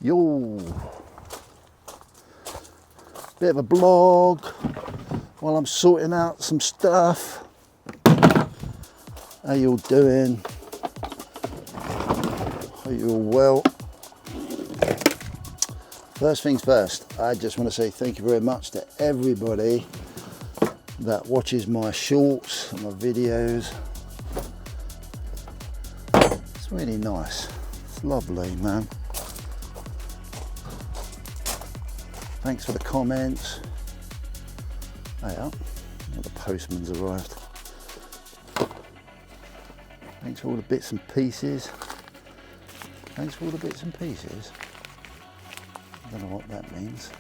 Yo, bit of a blog while I'm sorting out some stuff. How you all doing? Are you all well? First things first, I just want to say thank you very much to everybody that watches my shorts and my videos. It's really nice. It's lovely, man. Thanks for the comments. Hey up, the postman's arrived. Thanks for all the bits and pieces. Thanks for all the bits and pieces. I don't know what that means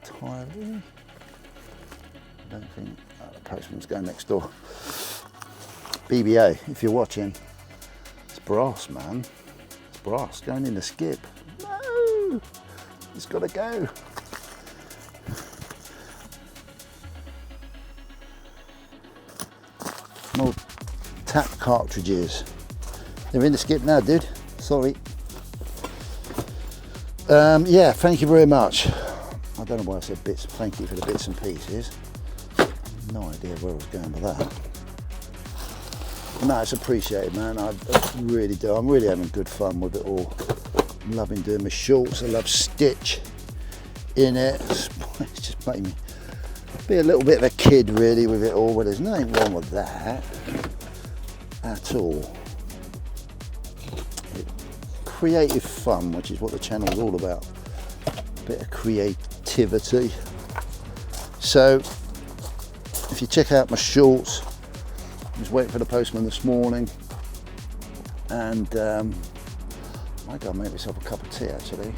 entirely. I don't think the postman's going next door. BBA, if you're watching, it's brass, man. It's brass going in the skip. No, it's got to go. More tap cartridges. They're in the skip now, dude. Sorry. Yeah, thank you very much. I don't know why I said bits. Thank you for the bits and pieces. No idea where I was going with that. No, it's appreciated, man. I really do. I'm really having good fun with it all. I'm loving doing my shorts. I love Stitch in it. It's just making me be a little bit of a kid, really, with it all. Well, there's nothing wrong with that at all. Creative fun, which is what the channel is all about. A bit of creativity. So, if you check out my shorts, I was waiting for the postman this morning, and I might go and make myself a cup of tea actually.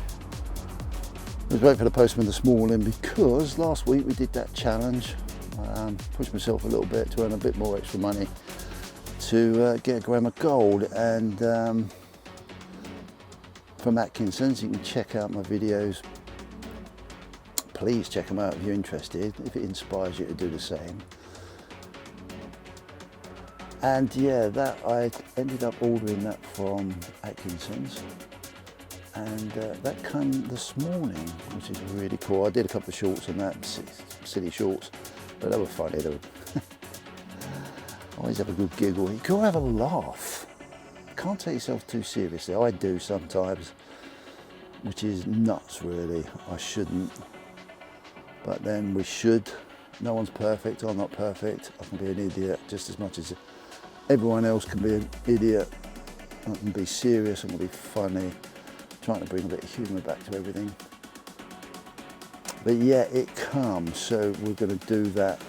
I was waiting for the postman this morning because last week we did that challenge. Pushed myself a little bit to earn a bit more extra money to get a gram of gold, and from Atkinson's. You can check out my videos. Please check them out if you're interested, if it inspires you to do the same. And yeah, that I ended up ordering that from Atkinson's, and that came this morning, which is really cool. I did a couple of shorts on that, silly shorts, but they were funny. They were always have a good giggle. You gotta have a laugh. Can't take yourself too seriously. I do sometimes, which is nuts really. I shouldn't, but then we should. No one's perfect. I'm not perfect. I can be an idiot just as much as everyone else can be an idiot. I can be serious, I can be funny, trying to bring a bit of humour back to everything. But yeah, it comes, so we're going to do that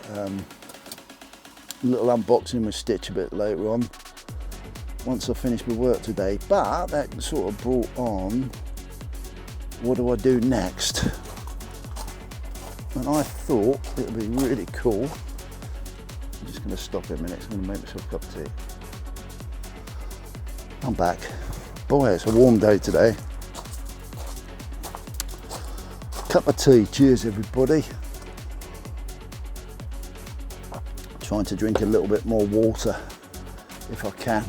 little unboxing with Stitch a bit later on, once I finish my work today. But that sort of brought on, what do I do next? And I thought it would be really cool. I'm just going to stop in a minute, I'm going to make myself a cup of tea. I'm back. Boy, it's a warm day today. Cup of tea, cheers everybody. Trying to drink a little bit more water if I can.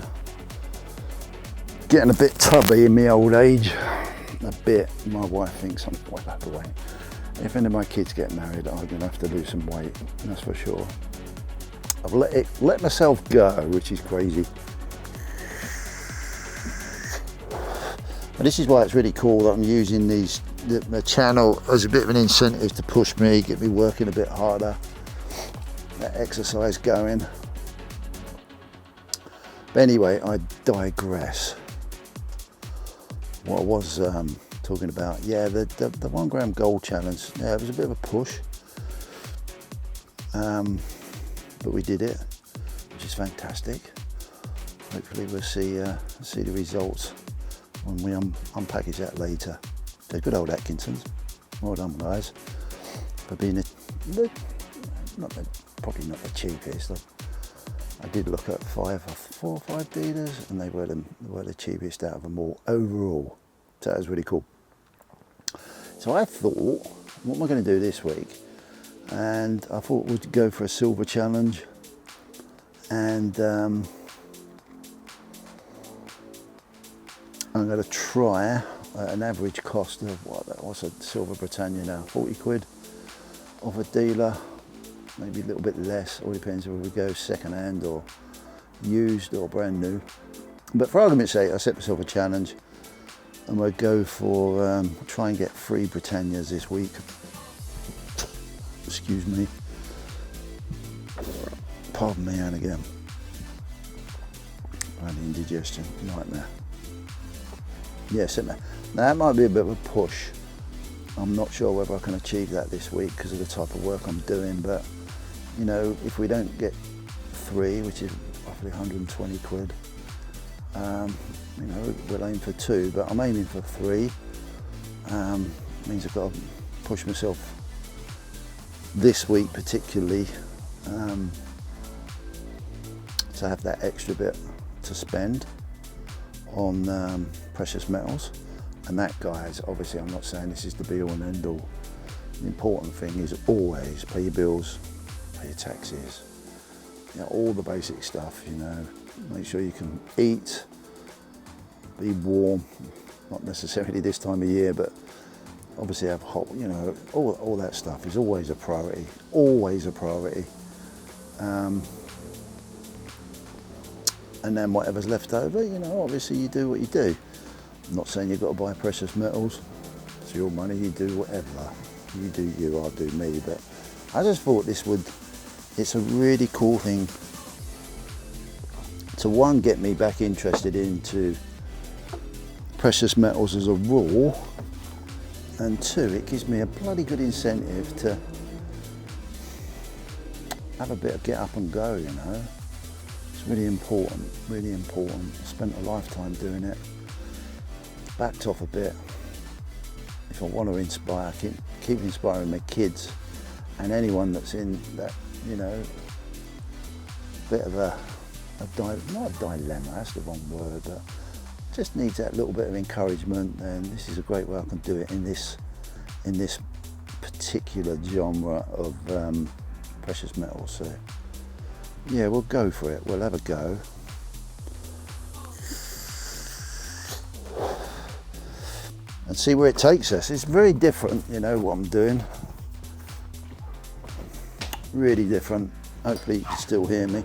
Getting a bit tubby in my old age. A bit. My wife thinks I'm well overweight. If any of my kids get married, I'm going to have to lose some weight, that's for sure. I've let myself go, which is crazy. But this is why it's really cool that I'm using the channel as a bit of an incentive to push me, get me working a bit harder, that exercise going. But anyway, I digress. What I was talking about, yeah, the 1 gram gold challenge. Yeah, it was a bit of a push, but we did it, which is fantastic. Hopefully we'll see the results when we unpackage that later. They're good old Atkinson's. Well done, guys, for being probably not the cheapest. I did look at 4 or 5 dealers, and they were the cheapest out of them all overall. So that was really cool. So I thought, what am I going to do this week? And I thought we'd go for a silver challenge, and I'm going to try at an average cost of, what's a silver Britannia now, 40 quid off a dealer, maybe a little bit less, all depends whether we go second hand or used or brand new. But for argument's sake, I set myself a challenge and we'll go for, try and get 3 Britannias this week. Excuse me. Pardon me, and again. Bloody indigestion, nightmare. Yes, now that might be a bit of a push. I'm not sure whether I can achieve that this week because of the type of work I'm doing, but you know, if we don't get 3, which is roughly 120 quid, you know, we'll aim for 2, but I'm aiming for 3. Means I've got to push myself this week particularly to have that extra bit to spend on precious metals. And that, guys, obviously I'm not saying this is the be all and end all. The important thing is always pay your bills, pay your taxes, you know, all the basic stuff, you know. Make sure you can eat, be warm, not necessarily this time of year, but obviously have hot, you know, all that stuff is always a priority, always a priority. And then whatever's left over, you know, obviously you do what you do. I'm not saying you've got to buy precious metals. It's your money, you do whatever. You do you, I'll do me. But I just thought it's a really cool thing to, one, get me back interested into precious metals as a rule, and 2, it gives me a bloody good incentive to have a bit of get up and go, you know. It's really important, really important. I spent a lifetime doing it. Backed off a bit. If I want to inspire, keep inspiring my kids and anyone that's in that, you know, bit of not a dilemma, that's the wrong word, but just needs that little bit of encouragement, and this is a great way I can do it in this particular genre of precious metals. So yeah, we'll go for it. We'll have a go. And see where it takes us. It's very different, you know, what I'm doing. Really different. Hopefully you can still hear me.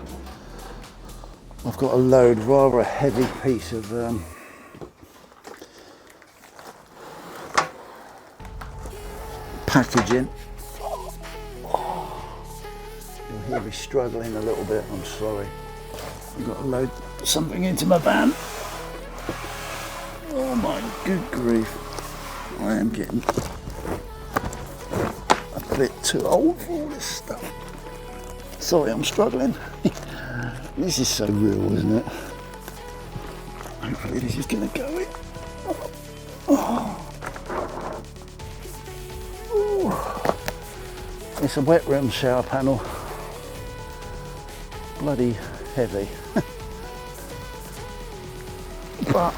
I've got to load rather a heavy piece of packaging. You'll hear me struggling a little bit, I'm sorry. I've got to load something into my van. Oh my good grief. I am getting a bit too old for all this stuff. Sorry, I'm struggling. This is so real, isn't it? Hopefully this is going to go in. Oh. It's a wet room shower panel. Bloody heavy. But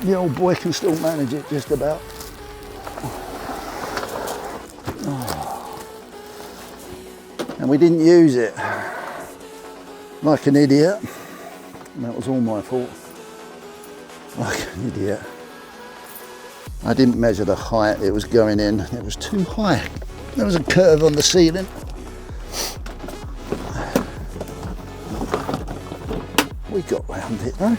the old boy can still manage it just about. Oh. And we didn't use it. Like an idiot. And that was all my fault. Like an idiot. I didn't measure the height it was going in. It was too high. There was a curve on the ceiling. We got round it though.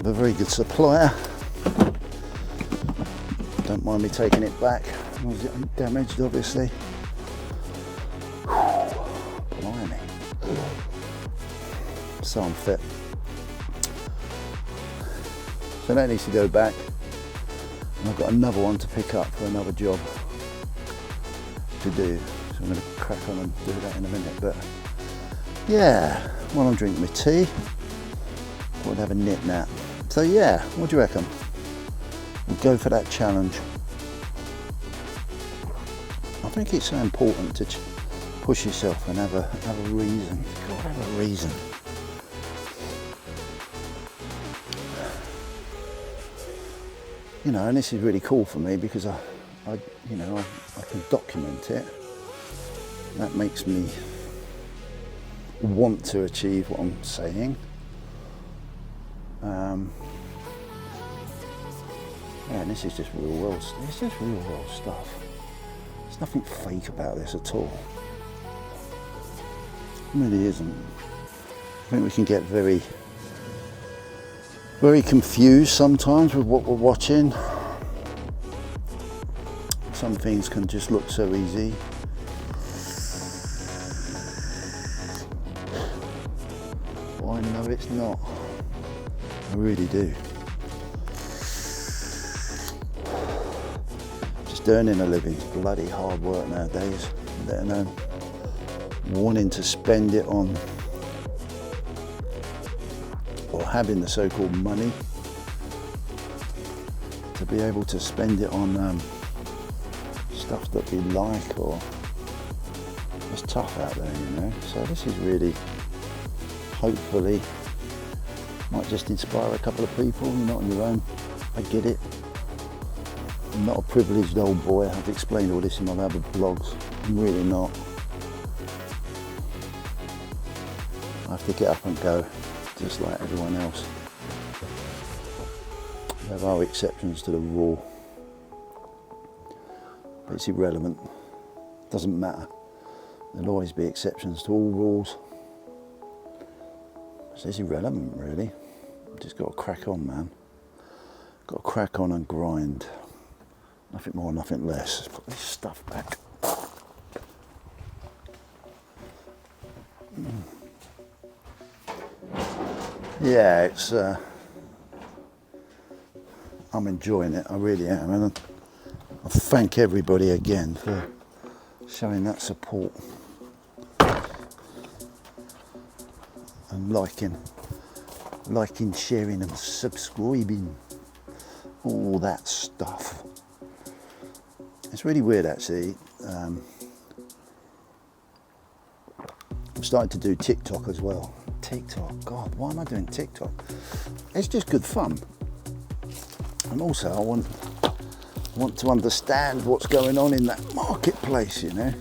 A very good supplier. Don't mind me taking it back. Was it damaged, obviously? Blimey. So unfit. So that needs to go back. And I've got another one to pick up for another job to do. So I'm going to crack on and do that in a minute. But yeah, while I'm drinking my tea, I would have a nip nap. So yeah, what do you reckon? We'll go for that challenge. I think it's so important to push yourself and have a reason. You've got to have a reason. You know, and this is really cool for me because I can document it. That makes me want to achieve what I'm saying. Yeah, and this is just real world. It's just real world stuff. There's nothing fake about this at all. It really isn't. I think we can get very confused sometimes with what we're watching. Some things can just look so easy. But I know it's not. I really do. Just earning a living is bloody hard work nowadays, let alone wanting to spend it on, or having the so-called money to be able to spend it on stuff that we like, or it's tough out there, you know. So this is really, hopefully, might just inspire a couple of people. You're not on your own, I get it. I'm not a privileged old boy. I've explained all this in my other blogs. I'm really not. I have to get up and go, just like everyone else. There are exceptions to the rule, but it's irrelevant. It doesn't matter. There'll always be exceptions to all rules. So it's irrelevant, really. Just got to crack on, man. Got to crack on and grind. Nothing more, nothing less. Let's put this stuff back. Yeah, it's. I'm enjoying it. I really am, and I thank everybody again for showing that support and liking, sharing, and subscribing. All that stuff. It's really weird, actually. I'm starting to do TikTok as well. TikTok, God, why am I doing TikTok? It's just good fun. And also I want to understand what's going on in that marketplace, you know.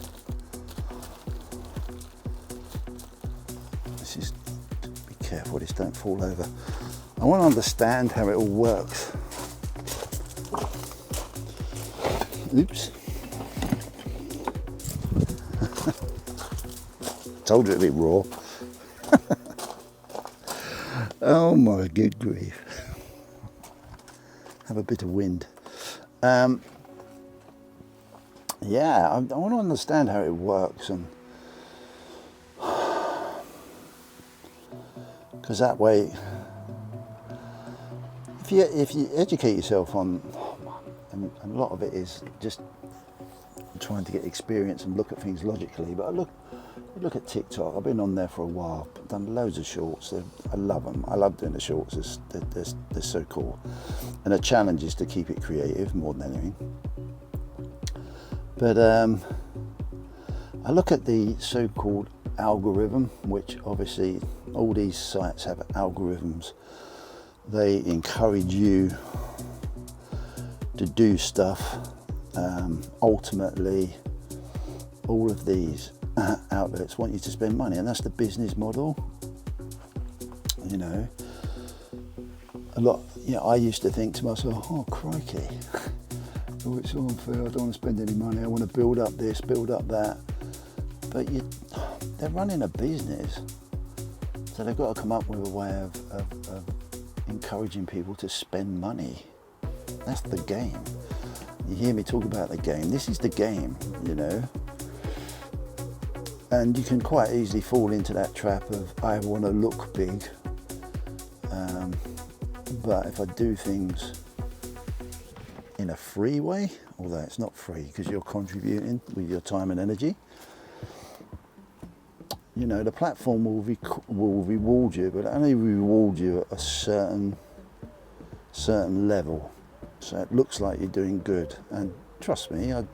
This is, be careful, this don't fall over. I want to understand how it all works. Oops. Told you it'd be raw. Oh my good grief. Have a bit of wind. Yeah, I want to understand how it works, and because that way, if you educate yourself on, and a lot of it is just trying to get experience and look at things logically. But I look at TikTok. I've been on there for a while. I've done loads of shorts. I love them. I love doing the shorts. They're so cool. And the challenge is to keep it creative more than anything. But I look at the so-called algorithm, which obviously all these sites have algorithms. They encourage you to do stuff. Ultimately, all of these outlets want you to spend money, and that's the business model. You know, a lot. You know, I used to think to myself, "Oh crikey, oh it's unfair. I don't want to spend any money. I want to build up this, build up that." But they're running a business, so they've got to come up with a way of encouraging people to spend money. That's the game. You hear me talk about the game. This is the game, you know. And you can quite easily fall into that trap of, I want to look big. But if I do things in a free way, although it's not free because you're contributing with your time and energy, you know, the platform will reward you, but only reward you at a certain level. So it looks like you're doing good, and trust me, I'm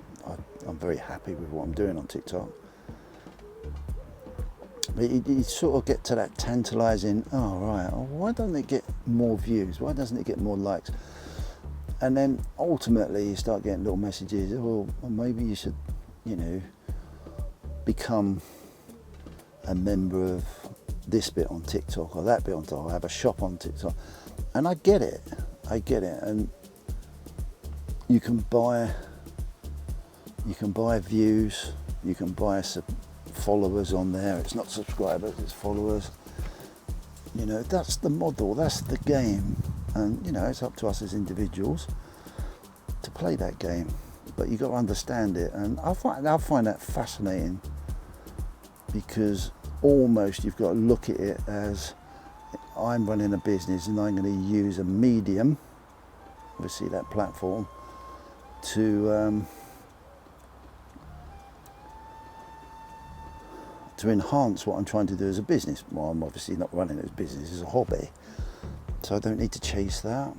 very happy with what I'm doing on TikTok. But you sort of get to that tantalising, oh right, why doesn't it get more views? Why doesn't it get more likes? And then ultimately you start getting little messages, well maybe you should, you know, become a member of this bit on TikTok or that bit on TikTok. I have a shop on TikTok, and I get it. And you can buy views, you can buy followers on there. It's not subscribers, it's followers. You know, that's the model, that's the game, and you know, it's up to us as individuals to play that game. But you got to understand it, and I find that fascinating, because almost you've got to look at it as, I'm running a business and I'm going to use a medium, obviously that platform, to enhance what I'm trying to do as a business. Well, I'm obviously not running it as a business, it's a hobby, so I don't need to chase that.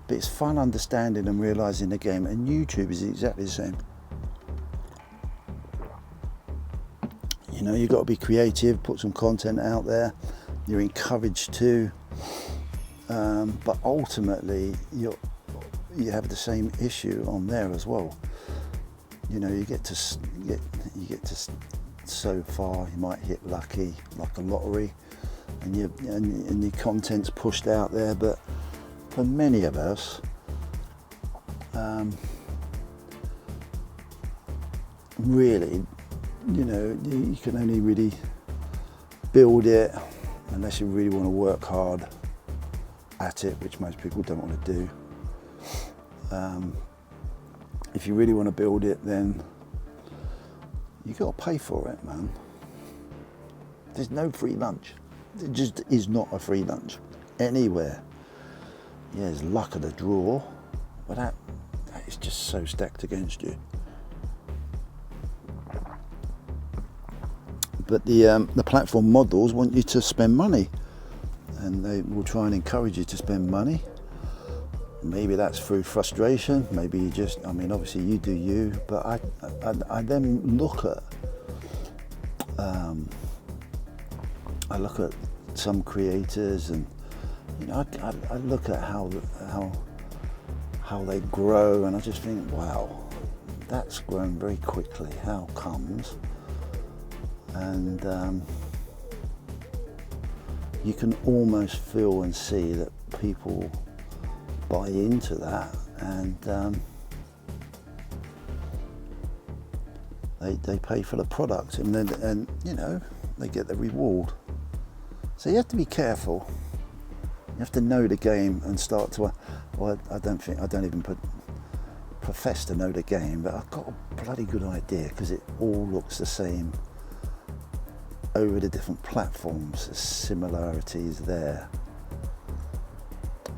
But it's fun understanding and realising the game, and YouTube is exactly the same. You know, you've got to be creative, put some content out there, you're encouraged to, but ultimately you have the same issue on there as well. You know, you get to so far, you might hit lucky, like a lottery, and your content's pushed out there. But for many of us, really, you know, you can only really build it unless you really want to work hard at it, which most people don't want to do. If you really want to build it, then you got to pay for it, man. There's no free lunch. There just is not a free lunch anywhere. Yeah, there's luck of the draw, but that is just so stacked against you. But the platform models want you to spend money, and they will try and encourage you to spend money. Maybe that's through frustration, maybe you just, I mean, obviously you do you, but I then look at some creators, and you know, I look at how they grow, and I just think, wow, that's grown very quickly. How comes? And you can almost feel and see that people buy into that, and they pay for the product, and then, and you know, they get the reward. So you have to be careful. You have to know the game and start to. Well, I don't even profess to know the game, but I've got a bloody good idea, because it all looks the same over the different platforms. There's similarities there.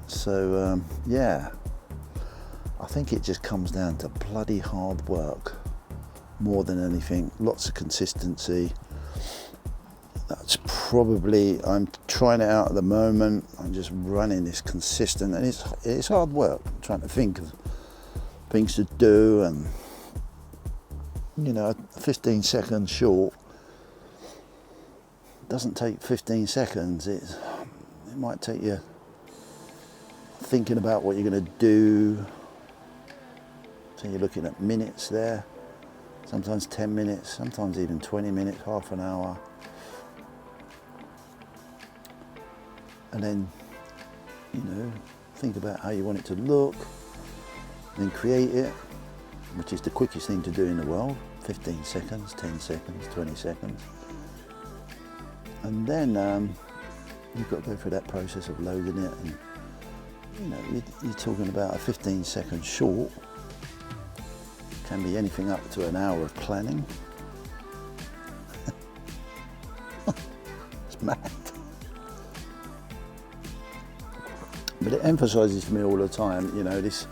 So yeah, I think it just comes down to bloody hard work more than anything. Lots of consistency. That's probably, I'm trying it out at the moment. I'm just running this consistent, and it's hard work, trying to think of things to do, and you know, 15 seconds short doesn't take 15 seconds. It might take you thinking about what you're going to do. So you're looking at minutes there, sometimes 10 minutes, sometimes even 20 minutes, half an hour. And then, you know, think about how you want it to look, then create it, which is the quickest thing to do in the world. 15 seconds, 10 seconds, 20 seconds. And then you've got to go through that process of loading it, and you know, you're talking about a 15-second short. Can be anything up to an hour of planning. It's mad. But it emphasises to me all the time, you know, the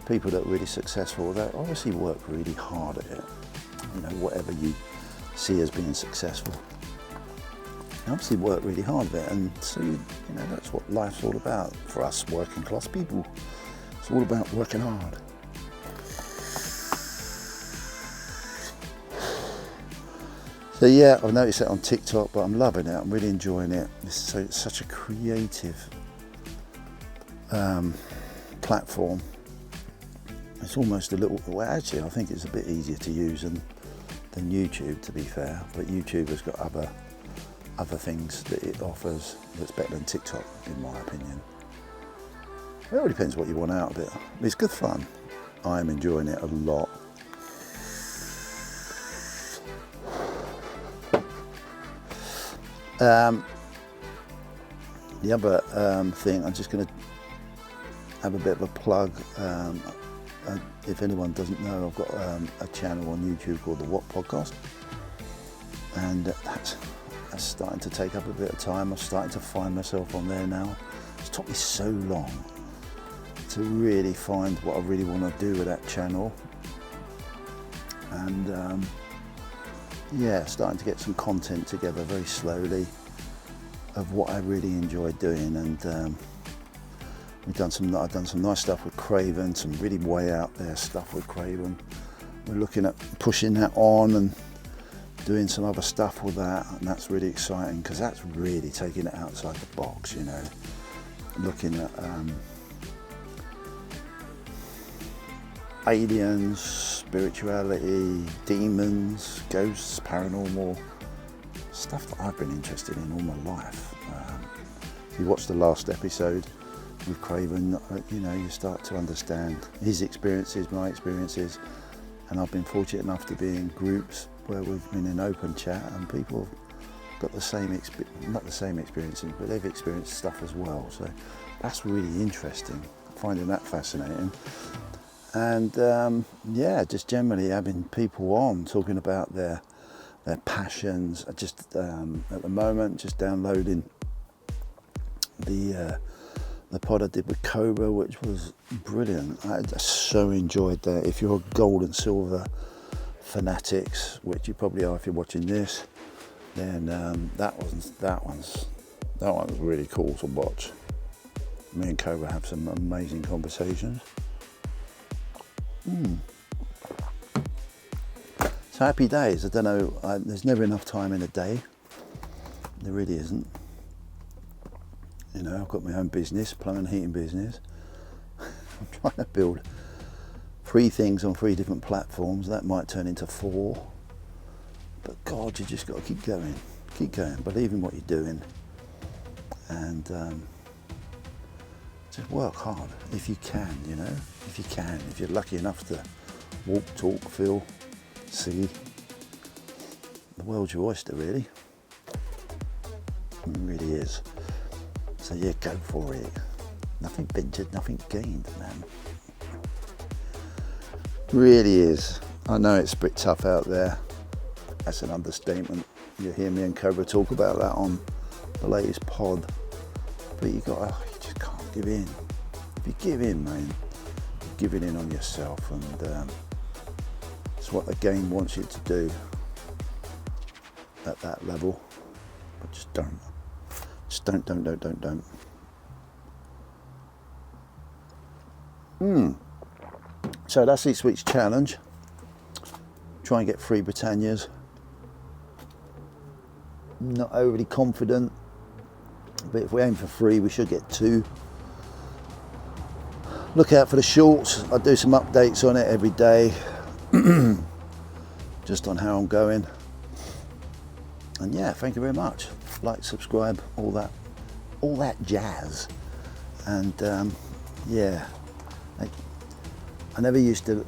people that are really successful, they obviously work really hard at it. You know, whatever you see as being successful, they obviously work really hard at it, and so you know, that's what life's all about for us working class people. It's all about working hard. So yeah, I've noticed that on TikTok, but I'm loving it. I'm really enjoying it. It's such a creative platform. It's almost a little, well actually I think it's a bit easier to use than YouTube, to be fair, but YouTube has got other other things that it offers that's better than TikTok, in my opinion. It all depends what you want out of it. It's good fun. I'm enjoying it a lot. The other thing, I'm just going to have a bit of a plug. If anyone doesn't know, I've got a channel on YouTube called the W.O.T podcast, and that's starting to take up a bit of time. I'm starting to find myself on there now. It's took me so long to really find what I really want to do with that channel, and yeah, starting to get some content together very slowly of what I really enjoy doing. And I've done some nice stuff with Craven, some really way out there stuff with Craven. We're looking at pushing that on and doing some other stuff with that, and that's really exciting because that's really taking it outside the box, you know, looking at aliens, spirituality, demons, ghosts, paranormal stuff that I've been interested in all my life. If you watch the last episode with Craven, you know, you start to understand his experiences, my experiences, and I've been fortunate enough to be in groups where we've been in open chat and people have got the same not the same experiences, but they've experienced stuff as well. So that's really interesting, finding that fascinating. And yeah, just generally having people on talking about their passions. I just at the moment just downloading the pod I did with Cobra, which was brilliant. I just so enjoyed that. If you're a gold and silver fanatics, which you probably are if you're watching this, then that one's really cool to watch. Me and Cobra have some amazing conversations. So happy days. I don't know, there's never enough time in a day. There really isn't. You know, I've got my own business, plumbing and heating business. I'm trying to build 3 things on 3 different platforms. That might turn into 4. But God, you just got to keep going, believe in what you're doing, and just work hard if you can, you know, if you're lucky enough to walk, talk, feel, see. The world's your oyster, really. It really is. So yeah, go for it. Nothing ventured, nothing gained, man. Really is. I know it's a bit tough out there. That's an understatement. You hear me and Cobra talk about that on the latest pod. But you just can't give in. If you give in, man, you're giving in on yourself, and it's what the game wants you to do at that level. But just don't. Just don't. So that's this week's challenge. Try and get 3 Britannias. Not overly confident, but if we aim for 3, we should get 2. Look out for the shorts. I do some updates on it every day, just on how I'm going. And yeah, thank you very much. Like, subscribe, all that jazz. And yeah, I never used to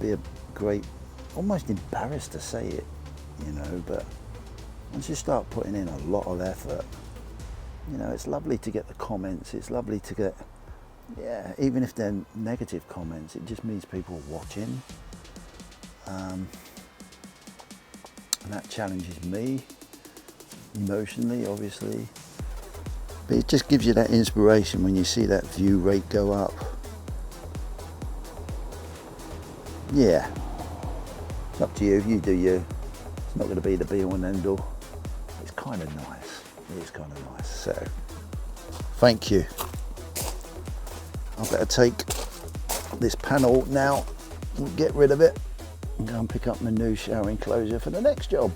be a great, almost embarrassed to say it, you know, but once you start putting in a lot of effort, you know, it's lovely to get the comments, it's lovely to get, yeah, even if they're negative comments, it just means people are watching. And that challenges me emotionally, obviously, but it just gives you that inspiration when you see that view rate go up. Yeah, it's up to you. You do you. It's not going to be the be all and end all. It's kind of nice. It is kind of nice. So thank you. I better take this panel now and get rid of it and go and pick up my new shower enclosure for the next job.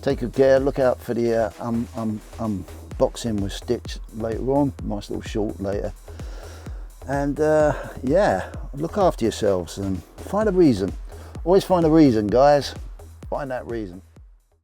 Take good care. Look out for the unboxing with Stitch later on. Nice little short later. And yeah, look after yourselves and find a reason. Always find a reason, guys. Find that reason.